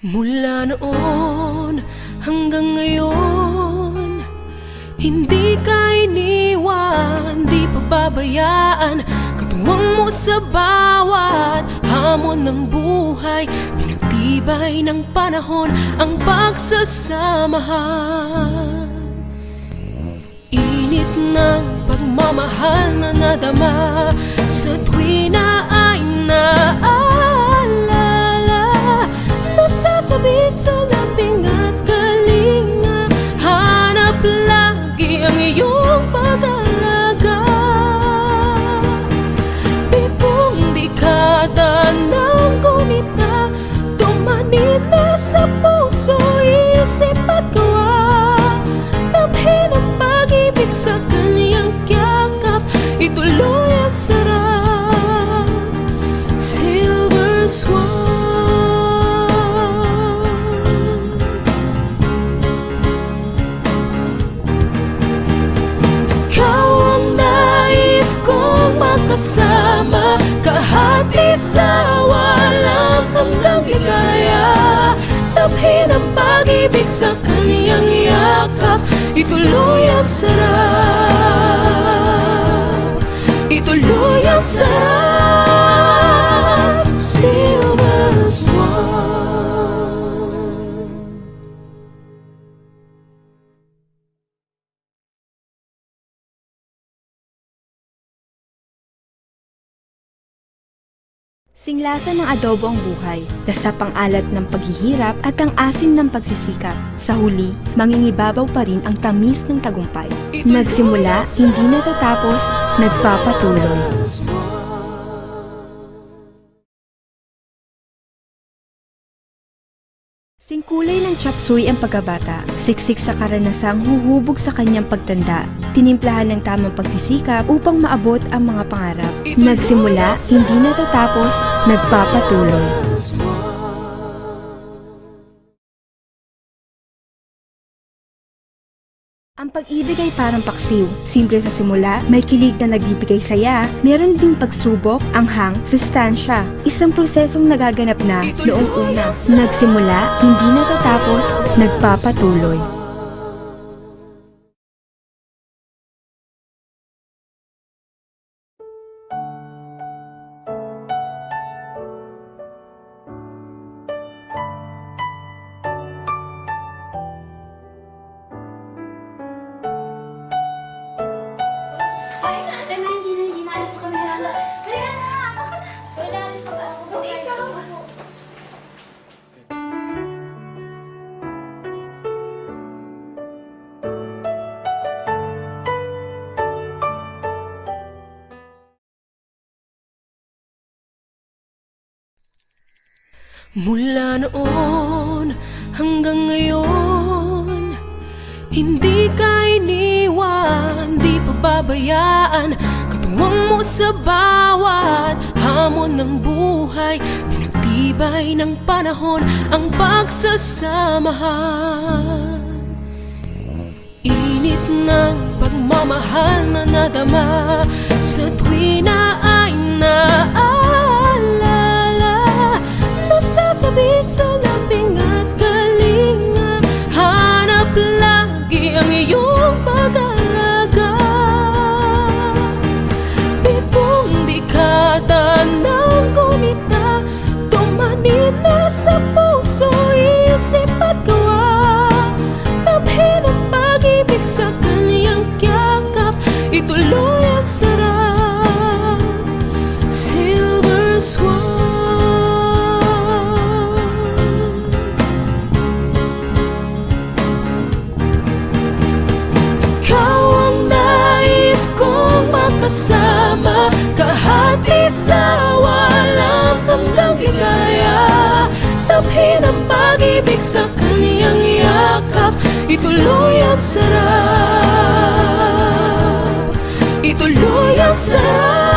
Mula noon hanggang ngayon, hindi ka iniwan, di pababayaan. Katuwang mo sa bawat hamon ng buhay, pinagtibay ng panahon ang pagsasamahan. Init ng pagmamahal na nadama sa tuwi na ay naalala, nasasabit sa laping at kalinga. Hanap lagi ang iyong pag-alaga. Pitong dekada ng gumita, tumanid na sa puso, isip at gawa. Tabhin ang pag-ibig sa kaniyang yakap, ituloy at sarap. Silver Swan. Ikaw ang nais kong makasama, kahati sa walang hanggang ligaya. Tabhin ang pag-ibig sa kaniyang yakap, ituloy ang sarap, ituloy ang sarap. Silver Swan. Singlasan ng adobo ang buhay, dasap ang alat ng paghihirap at ang asim ng pagsisikap. Sa huli, mangingibabaw pa rin ang tamis ng tagumpay. Nagsimula, hindi natatapos, nagpapatuloy. Singkulay ng chop suey ang pagkabata, siksik sa karanasang huhubog sa kanyang pagtanda, tinimplahan ng tamang pagsisikap upang maabot ang mga pangarap. Nagsimula, hindi natatapos, nagpapatuloy. Ang pag-ibig ay parang paksiw. Simple sa simula, may kilig na nagbibigay saya, meron ding pagsubok, anghang, sustansya. Isang prosesong nagaganap na noong una. Nagsimula, hindi natatapos, nagpapatuloy. Mula noon hanggang ngayon, hindi ka iniwan, di pababayaan. Katuwang mo sa bawat hamon ng buhay, pinagtibay ng panahon ang pagsasamahan. Init ng pagmamahal na nadama sa tuwi na ay naalala, nasasabit sa laping at kalinga. Hanap lagi ang iyong pag-alaga. Pitong dekada ng gumita, tumanid na sa puso, isip at gawa. Tabhin ang pag-ibig sa kaniyang yakap, ituloy at sarap. Silver Swan. Kasama, kahati sa walang hanggang ligaya. Tabhin ang pag-ibig sa kaniyang yakap, ituloy ang sarap, ituloy ang sarap.